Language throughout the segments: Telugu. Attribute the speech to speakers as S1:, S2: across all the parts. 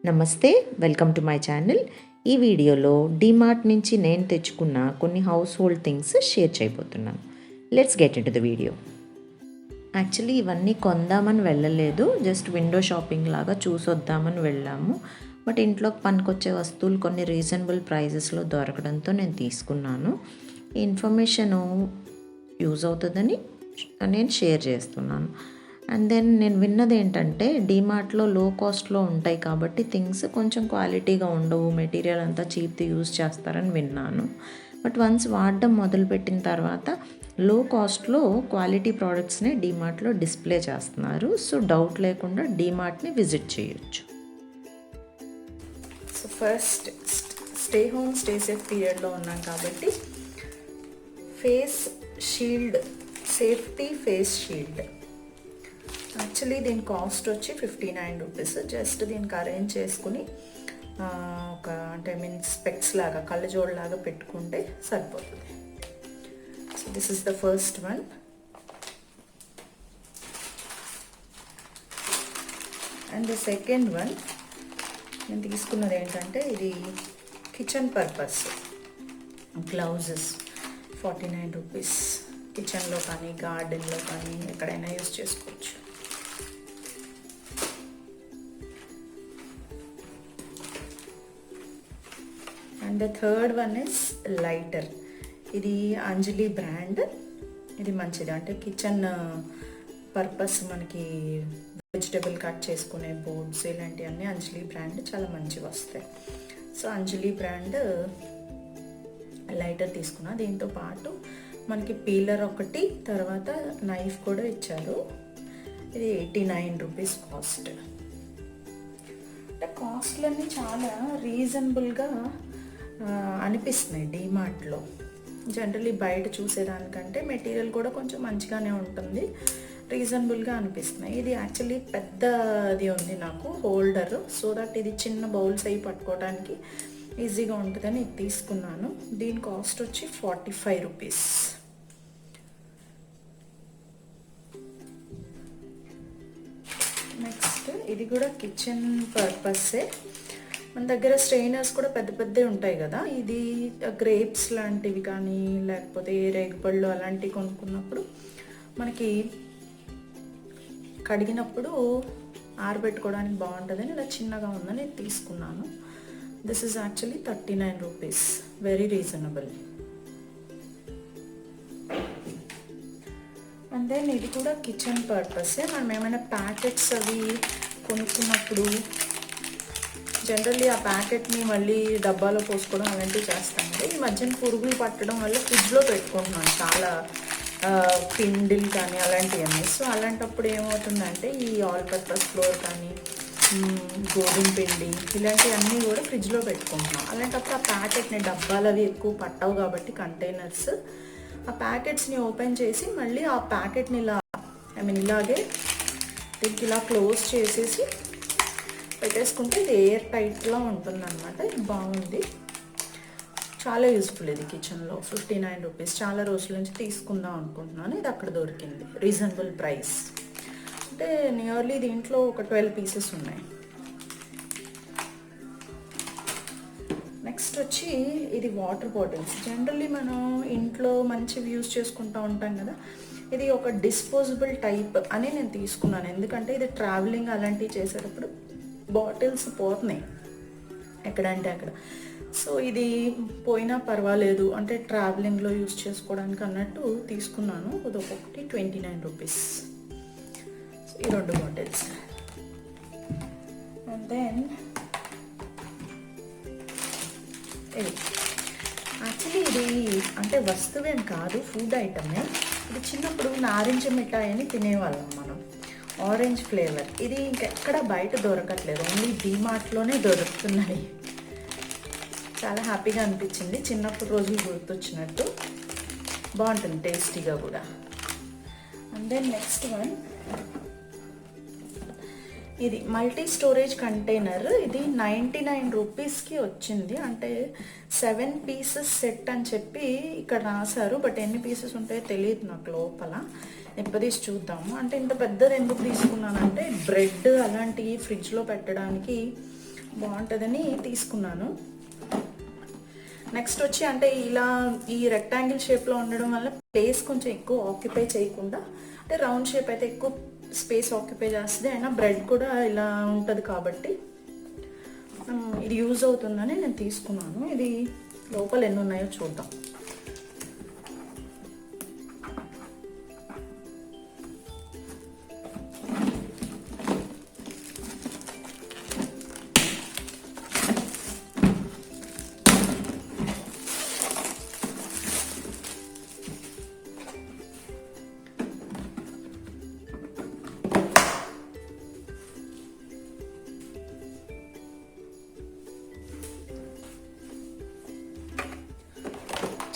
S1: నమస్తే, వెల్కమ్ టు మై ఛానల్. ఈ వీడియోలో డీమార్ట్ నుంచి నేను తెచ్చుకున్న కొన్ని హౌస్ హోల్డ్ థింగ్స్ షేర్ చేయబోతున్నాను. Let's get in to the video. Actually ఇవన్నీ కొందామని వెళ్ళలేదు, జస్ట్ విండో షాపింగ్ లాగా చూసొద్దామని వెళ్ళాము. బట్ ఇంట్లోకి పనికొచ్చే వస్తువులు కొన్ని రీజనబుల్ ప్రైజెస్లో దొరకడంతో నేను తీసుకున్నాను. ఈ ఇన్ఫర్మేషను యూజ్ అవుతుందని నేను షేర్ చేస్తున్నాను. అండ్ దెన్ నేను విన్నది ఏంటంటే డీమార్ట్లో లో కాస్ట్లో ఉంటాయి కాబట్టి థింగ్స్ కొంచెం క్వాలిటీగా ఉండవు, మెటీరియల్ అంతా చీప్ది యూజ్ చేస్తారని విన్నాను. బట్ వన్స్ వాడడం మొదలుపెట్టిన తర్వాత లో కాస్ట్లో క్వాలిటీ ప్రోడక్ట్స్ని డీమార్ట్లో డిస్ప్లే చేస్తున్నారు. సో డౌట్ లేకుండా డీమార్ట్ని విజిట్ చేయొచ్చు.
S2: So first stay home stay safe పీరియడ్లో ఉన్నాం కాబట్టి face shield, safety face shield. Actually దీని కాస్ట్ వచ్చి 59 రూపీస్. జస్ట్ దీనికి అరేంజ్ చేసుకుని ఒక స్పెక్స్ లాగా, కళ్ళజోడు లాగా పెట్టుకుంటే సరిపోతుంది. So this is the first one. And the second one నేను తీసుకున్నది ఏంటంటే ఇది కిచెన్ పర్పస్ గ్లౌజెస్. 49 రూపీస్. కిచెన్లో కానీ గార్డెన్లో కానీ ఎక్కడైనా యూజ్ చేసుకోవచ్చు. And the third one is lighter. ఇది అంజలి బ్రాండ్. ఇది మంచిది, అంటే కిచెన్ పర్పస్ మనకి వెజిటబుల్ కట్ చేసుకునే బోర్డ్స్ ఇలాంటివన్నీ అంజలి బ్రాండ్ చాలా మంచివి వస్తాయి. సో అంజలి బ్రాండ్ లైటర్ తీసుకున్నా. దీంతో పాటు మనకి పీలర్ ఒకటి, తర్వాత నైఫ్ కూడా ఇచ్చారు. ఇది 89 రూపీస్ కాస్ట్. అంటే కాస్ట్లన్నీ చాలా రీజనబుల్గా అనిపిస్తున్నాయి డీమార్ట్లో. జనరల్లీ బయట చూసేదానికంటే మెటీరియల్ కూడా కొంచెం మంచిగానే ఉంటుంది, రీజనబుల్గా అనిపిస్తున్నాయి. ఇది యాక్చువల్లీ పెద్దది ఉంది నాకు హోల్డర్, సో దట్ ఇది చిన్న బౌల్స్ అవి పట్టుకోవడానికి ఈజీగా ఉంటుందని ఇది తీసుకున్నాను. దీని కాస్ట్ వచ్చి 45 రూపీస్. నెక్స్ట్ ఇది కూడా కిచెన్ పర్పస్సే. మన దగ్గర స్ట్రెయినర్స్ కూడా పెద్ద పెద్దవి ఉంటాయి కదా, ఇది గ్రేప్స్ లాంటివి కానీ లేకపోతే రేగుపళ్ళు అలాంటివి కొనుక్కున్నప్పుడు మనకి కడిగినప్పుడు ఆరబెట్టుకోవడానికి బాగుంటుందని ఇలా చిన్నగా ఉందని తీసుకున్నాను. This is actually 39 rupees, very reasonable. And then ఇది కూడా కిచెన్ పర్పసే. మనం ఏమైనా ప్యాకెట్స్ అవి కొనుక్కున్నప్పుడు జనరల్లీ ఆ ప్యాకెట్ని మళ్ళీ డబ్బాలో పోసుకోవడం అలాంటివి చేస్తాం కదా. ఈ మధ్యన పురుగులు పట్టడం వల్ల ఫ్రిడ్జ్లో పెట్టుకుంటున్నాను చాలా పిండిలు కానీ అలాంటివన్నీ. సో అలాంటప్పుడు ఏమవుతుందంటే ఈ ఆల్ పర్పస్ ఫ్లోర్ కానీ గోధుమ పిండి ఇలాంటివన్నీ కూడా ఫ్రిడ్జ్లో పెట్టుకుంటున్నాం. అలాంటప్పుడు ఆ ప్యాకెట్ని, డబ్బాలు అవి ఎక్కువ పట్టవు కాబట్టి కంటైనర్స్, ఆ ప్యాకెట్స్ని ఓపెన్ చేసి మళ్ళీ ఆ ప్యాకెట్ని ఇలాగే దీనికి ఇలా క్లోజ్ చేసేసి పెట్టేసుకుంటే ఇది ఎయిర్ టైట్లా ఉంటుందన్నమాట. ఇది బాగుంది, చాలా యూస్ఫుల్. ఇది కిచెన్లో 59 రూపీస్. చాలా రోజుల నుంచి తీసుకుందాం అనుకుంటున్నాను, ఇది అక్కడ దొరికింది రీజనబుల్ ప్రైస్. అంటే నియర్లీ దీంట్లో ఒక 12 పీసెస్ ఉన్నాయి. నెక్స్ట్ వచ్చి ఇది వాటర్ బాటిల్స్. జనరల్లీ మనం ఇంట్లో మంచివి యూజ్ చేసుకుంటూ ఉంటాం కదా, ఇది ఒక డిస్పోజబుల్ టైప్ అని నేను తీసుకున్నాను. ఎందుకంటే ఇది ట్రావెలింగ్ అలాంటివి చేసేటప్పుడు బాటిల్స్ పోతున్నాయి ఎక్కడంటే అక్కడ. సో ఇది పోయినా పర్వాలేదు అంటే ట్రావెలింగ్లో యూజ్ చేసుకోవడానికి అన్నట్టు తీసుకున్నాను. ఇది ఒక్కొక్కటి 29 రూపీస్. ఈ 2 బాటిల్స్. అండ్ దెన్ ఇది యాక్చువల్లీ ఇది అంటే వస్తువేం కాదు, ఫుడ్ ఐటమే. ఇది చిన్నప్పుడు నారింజ మిఠాయి అని తినేవాళ్ళం మనం, ఆరెంజ్ ఫ్లేవర్. ఇది ఇంకెక్కడ బయట దొరకట్లేదు, ఓన్లీ డీమార్ట్లోనే దొరుకుతున్నాయి. చాలా హ్యాపీగా అనిపించింది, చిన్నప్పుడు రోజులు గుర్తొచ్చినట్టు. బాగుంటుంది టేస్టీగా కూడా. అండ్ దెన్ నెక్స్ట్ వన్ ఇది మల్టీ స్టోరేజ్ కంటైనర్. ఇది 99 రూపీస్కి వచ్చింది. అంటే 7 పీసెస్ సెట్ అని చెప్పి ఇక్కడ రాశారు, బట్ ఎన్ని పీసెస్ ఉంటాయో తెలియదు నాకు లోపల. ఎప్పదీసి చూద్దాము. అంటే ఇంత పెద్దది ఎందుకు తీసుకున్నానంటే బ్రెడ్ అలాంటివి ఫ్రిడ్జ్లో పెట్టడానికి బాగుంటుందని తీసుకున్నాను. నెక్స్ట్ వచ్చి అంటే ఇలా ఈ రెక్టాంగిల్ షేప్లో ఉండడం వల్ల ప్లేస్ కొంచెం ఎక్కువ ఆక్యుపై చేయకుండా, అంటే రౌండ్ షేప్ అయితే ఎక్కువ స్పేస్ ఆక్యుపై చేస్తుంది, అయినా బ్రెడ్ కూడా ఇలా ఉంటుంది కాబట్టి ఇది యూజ్ అవుతుందని నేను తీసుకున్నాను. ఇది లోపల ఎన్ని ఉన్నాయో చూద్దాం.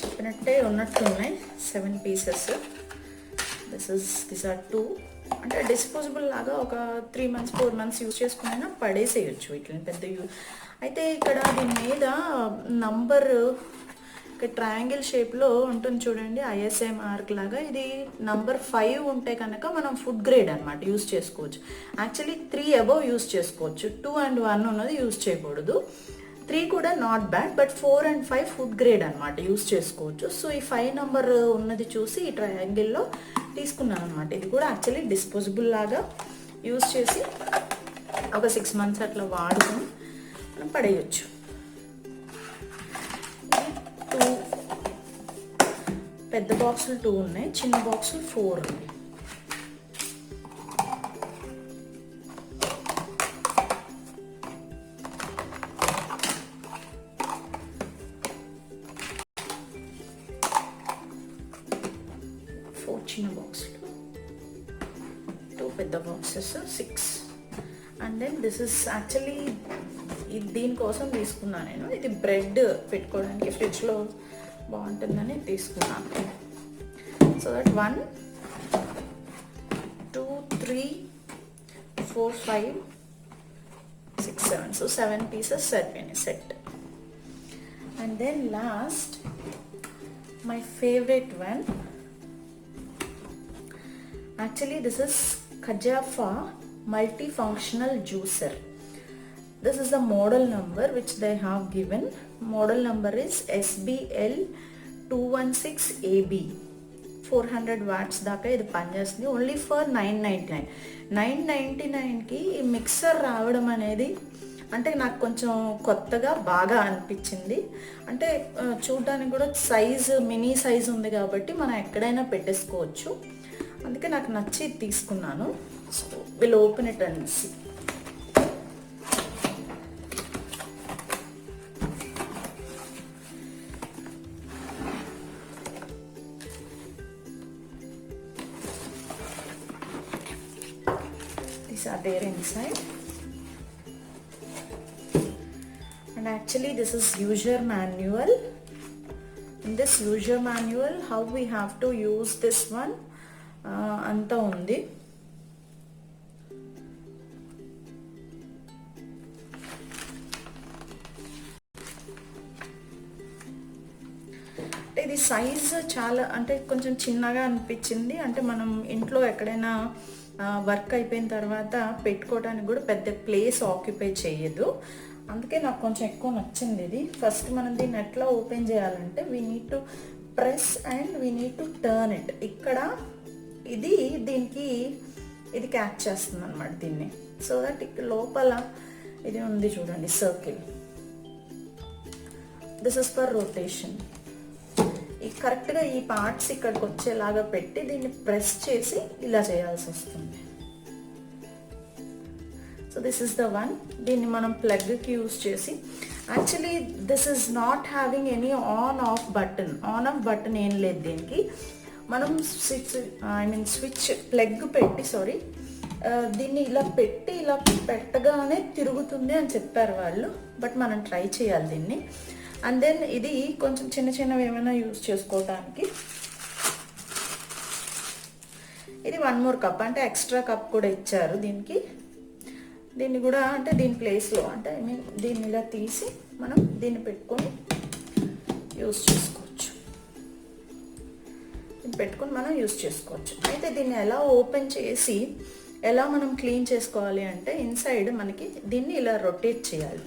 S2: చెప్పినట్టే ఉన్నట్టున్నాయి 7 పీసెస్. This are 2. అంటే డిస్పోజబుల్ లాగా ఒక 3 months 4 months యూజ్ చేసుకునైనా పడేసేయచ్చు వీటిని, పెద్ద యూజ్. అయితే ఇక్కడ దీని మీద నంబర్ ఇక్కడ ట్రయాంగిల్ షేప్లో ఉంటుంది చూడండి, ISI మార్క్ లాగా. ఇది నంబర్ 5 ఉంటే కనుక మనం ఫుడ్ గ్రేడ్ అనమాట యూజ్ చేసుకోవచ్చు. యాక్చువల్లీ 3 above యూజ్ చేసుకోవచ్చు, 2 and 1 ఉన్నది యూజ్ చేయకూడదు. 3 కూడా not bad, but 4 and 5 food grade అనమాట యూజ్ చేసుకోవచ్చు. సో ఈ 5 నెంబర్ ఉన్నది చూసి ఈ ట్రయాంగిల్లో తీసుకున్నాను అనమాట. ఇది కూడా యాక్చువల్లీ డిస్పోజబుల్ లాగా యూజ్ చేసి ఒక 6 months అట్లా వాడుకొని మనం పడేయచ్చు. 2 పెద్ద బాక్సులు 2 ఉన్నాయి, చిన్న బాక్సులు 4 ఉన్నాయి. చిన్న బాక్స్లో 2 పెద్ద boxes 6. And then this is actually దీనికోసం తీసుకున్నాను నేను. ఇది బ్రెడ్ పెట్టుకోవడానికి ఫ్రిడ్జ్లో బాగుంటుందని తీసుకున్నాను. So that 1 2 3 4 5 6 7. సో 7 pieces సరిపోయినాయి set. And then last my favourite one. Actually, this is Kajafa multifunctional juicer. This is the model number which they have given. Model number is SBL 216AB. 400 watts దాకా ఇది పనిచేస్తుంది. Only for 999. 999కి ఈ మిక్సర్ రావడం అనేది అంటే నాకు కొంచెం కొత్తగా బాగా అనిపించింది. అంటే చూడడానికి కూడా సైజు మినీ సైజ్ ఉంది కాబట్టి మనం ఎక్కడైనా పెట్టేసుకోవచ్చు. అందుకే నాకు నచ్చి తీసుకున్నాను. So will open it and see. These are there inside. And actually this is user manual. In this user manual how we have to use this one అంతా ఉంది. ఇది సైజ్ చాలా అంటే కొంచెం చిన్నగా అనిపించింది. అంటే మనం ఇంట్లో ఎక్కడైనా వర్క్ అయిపోయిన తర్వాత పెట్టుకోవడానికి కూడా పెద్ద ప్లేస్ ఆక్యుపై చేయదు. అందుకే నాకు కొంచెం ఎక్కువ నచ్చింది ఇది. ఫస్ట్ మనం దీన్ని ఎట్లా ఓపెన్ చేయాలంటే we need to press and we need to turn it. ఇక్కడ ఇది దీనికి ఇది క్యాచ్ చేస్తుంది అనమాట దీన్ని. సో దట్ ఇక్కడ లోపల ఇది ఉంది చూడండి circle. This is for rotation. ఈ కరెక్ట్గా ఈ పార్ట్స్ ఇక్కడికి వచ్చేలాగా పెట్టి దీన్ని ప్రెస్ చేసి ఇలా చేయాల్సి వస్తుంది. So this is the one. దీన్ని మనం ప్లగ్కి యూజ్ చేసి, actually this is not having any on off button. On off button ఏం లేదు దీనికి. మనం స్విచ్ ప్లగ్ పెట్టి దీన్ని ఇలా పెట్టి ఇలా పెట్టగానే తిరుగుతుంది అని చెప్పారు వాళ్ళు. బట్ మనం ట్రై చేయాలి దీన్ని. అండ్ దెన్ ఇది కొంచెం చిన్న చిన్నవి ఏమైనా యూజ్ చేసుకోవడానికి ఇది 1 more కప్, అంటే ఎక్స్ట్రా కప్ కూడా ఇచ్చారు దీనికి. దీన్ని కూడా అంటే దీని ప్లేస్లో అంటే దీన్ని ఇలా తీసి మనం దీన్ని పెట్టుకొని యూజ్ చేసుకోవచ్చు. దీన్ని పెట్టుకొని మనం యూజ్ చేసుకోవచ్చు. అయితే దీన్ని ఎలా ఓపెన్ చేసి ఎలా మనం క్లీన్ చేసుకోవాలి అంటే ఇన్సైడ్ మనకి దీన్ని ఇలా రొటేట్ చేయాలి.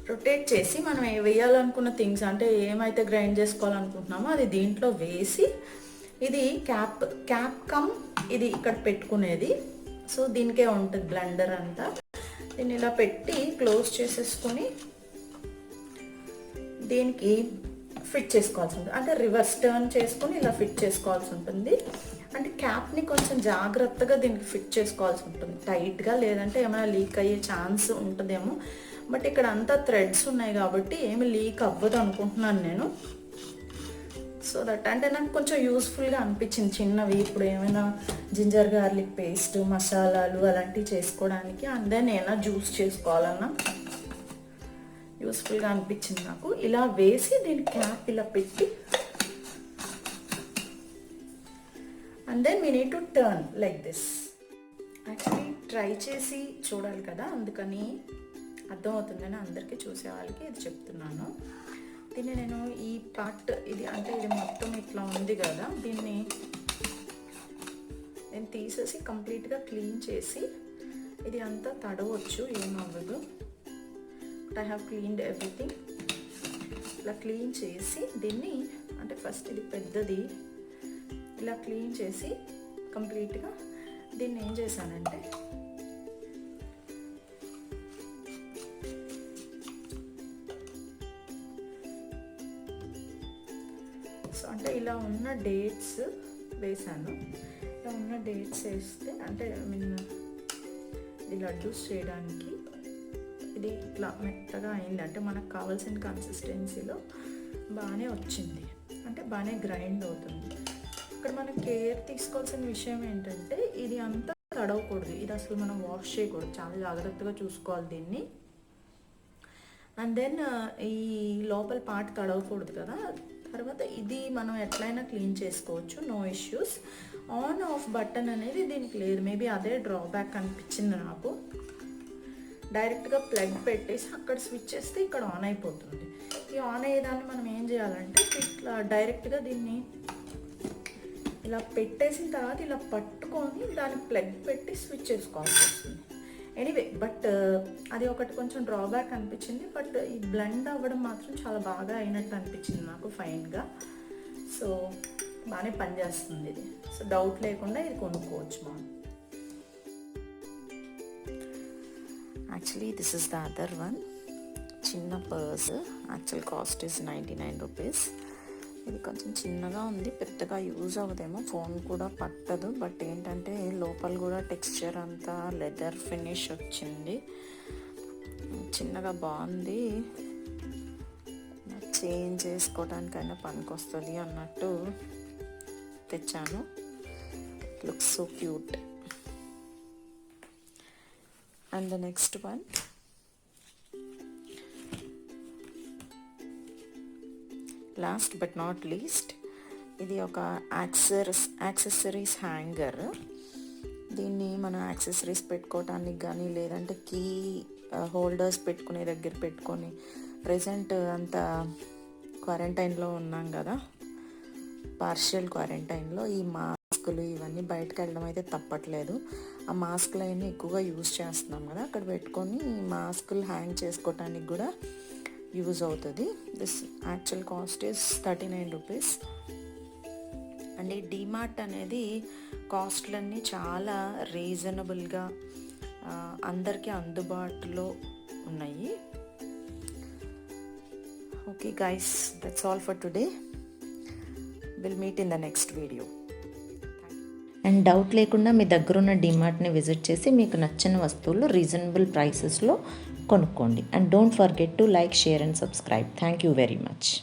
S2: రొటేట్ చేసి మనం వేయాలనుకున్న థింగ్స్ అంటే ఏమైతే గ్రైండ్ చేసుకోవాలనుకుంటున్నామో అది దీంట్లో వేసి, ఇది క్యాప్ కమ్ ఇది ఇక్కడ పెట్టుకునేది. సో దీనికే ఉంటుంది బ్లెండర్ అంతా. దీన్ని ఇలా పెట్టి క్లోజ్ చేసేసుకొని దీనికి ఫిట్ చేసుకోవాల్సి ఉంటుంది. అంటే రివర్స్ టర్న్ చేసుకొని ఇలా ఫిట్ చేసుకోవాల్సి ఉంటుంది. అంటే క్యాప్ని కొంచెం జాగ్రత్తగా దీనికి ఫిట్ చేసుకోవాల్సి ఉంటుంది టైట్గా, లేదంటే ఏమైనా లీక్ అయ్యే ఛాన్స్ ఉంటుందేమో. బట్ ఇక్కడ అంతా థ్రెడ్స్ ఉన్నాయి కాబట్టి ఏమి లీక్ అవ్వదు అనుకుంటున్నాను నేను. సో దట్ అంటే నాకు కొంచెం యూస్ఫుల్గా అనిపించింది చిన్నవి. ఇప్పుడు ఏమైనా జింజర్ గార్లిక్ పేస్ట్, మసాలాలు అలాంటివి చేసుకోవడానికి, అందే నేను జ్యూస్ చేసుకోవాలన్నా యూస్ఫుల్గా అనిపించింది నాకు. ఇలా వేసి దీని క్యాప్ ఇలా పెట్టి and then we need to turn like this. Actually try చేసి చూడాలి కదా, అందుకని అర్థమవుతుందని అందరికీ చూసే వాళ్ళకి ఇది చెప్తున్నాను. దీన్ని నేను ఈ పార్ట్ ఇది అంటే ఇది మొత్తం ఇట్లా ఉంది కదా, దీన్ని నేను తీసేసి కంప్లీట్గా క్లీన్ చేసి, ఇది అంతా తడవచ్చు ఏమవ్వదు. But I have cleaned everything. ఇలా క్లీన్ చేసి దీన్ని అంటే ఫస్ట్ ఇది పెద్దది ఇలా క్లీన్ చేసి కంప్లీట్గా దీన్ని ఏం చేశానంటే సో అంటే ఇలా ఉన్న డేట్స్ వేసాను. ఇలా ఉన్న డేట్స్ వేస్తే అంటే ఇది లడ్డూస్ చేయడానికి ఇది ఇట్లా మెత్తగా అయింది. అంటే మనకు కావాల్సిన కన్సిస్టెన్సీలో బాగానే వచ్చింది, అంటే బాగానే గ్రైండ్ అవుతుంది. ఇక్కడ మనం కేర్ తీసుకోవాల్సిన విషయం ఏంటంటే ఇది అంతా తడవకూడదు, ఇది అసలు మనం వాష్ చేయకూడదు, చాలా జాగ్రత్తగా చూసుకోవాలి దీన్ని. అండ్ దెన్ ఈ లోపల పార్ట్ తడవకూడదు కదా. తర్వాత ఇది మనం ఎట్లయినా క్లీన్ చేసుకోవచ్చు, no issues. On off button అనేది దీనికి లేదు, మేబీ అదే డ్రాబ్యాక్ అనిపించింది నాకు. డైరెక్ట్గా ప్లగ్ పెట్టేసి అక్కడ స్విచ్ చేస్తే ఇక్కడ ఆన్ అయిపోతుంది. ఈ ఆన్ అయ్యేదాన్ని మనం ఏం చేయాలంటే ఇట్లా డైరెక్ట్గా దీన్ని ఇలా పెట్టేసిన తర్వాత ఇలా పట్టుకొని దాన్ని ప్లగ్ పెట్టి స్విచ్ చేసుకోవాల్సి వస్తుంది. ఎనీవే బట్ అది ఒకటి కొంచెం డ్రాబ్యాక్ అనిపించింది. బట్ ఈ బ్లెండ్ అవ్వడం మాత్రం చాలా బాగా అయినట్టు అనిపించింది నాకు ఫైన్గా. సో బాగానే పనిచేస్తుంది ఇది. సో డౌట్ లేకుండా ఇది కొనుక్కోవచ్చు మనం. Actually this is the other one. చిన్న purse, actual cost is 99 rupees. ఇది కొంచెం చిన్నగా ఉంది, పెద్దగా యూజ్ అవ్వదేమో, ఫోన్ కూడా పట్టదు. బట్ ఏంటంటే లోపల కూడా టెక్స్చర్ అంతా లెదర్ ఫినిష్ వచ్చింది, చిన్నగా బాగుంది. చేంజ్ చేసుకోవడానికైనా పనికొస్తుంది అన్నట్టు తెచ్చాను. Looks so cute. And the next one, last but not least, ఇది ఒక యాక్సెసరీస్ హ్యాంగర్. దీన్ని మనం యాక్సెసరీస్ పెట్టుకోవటానికి కానీ లేదంటే కీ హోల్డర్స్ పెట్టుకునే దగ్గర పెట్టుకొని, ప్రజెంట్ అంతా క్వారంటైన్లో ఉన్నాం కదా, పార్షియల్ క్వారంటైన్లో ఈ మాస్కులు ఇవన్నీ బయటకు వెళ్ళడం అయితే తప్పట్లేదు. ఆ మాస్కులు అవన్నీ ఎక్కువగా యూజ్ చేస్తున్నాం కదా, అక్కడ పెట్టుకొని మాస్కులు హ్యాంగ్ చేసుకోవటానికి కూడా యూజ్ అవుతుంది. This actual cost is 39 rupees. And ఈ డిమార్ట్ అనేది కాస్ట్లన్నీ చాలా రీజనబుల్గా అందరికీ అందుబాటులో ఉన్నాయి. Okay guys, that's all for today. Will meet in the next video.
S1: And doubt లేకుండా మీ దగ్గరున్న డిమార్ట్ని విజిట్ చేసి మీకు నచ్చిన వస్తువులు రీజనబుల్ ప్రైసెస్లో కొనుక్కోండి. And don't forget to like, share and subscribe. Thank you very much.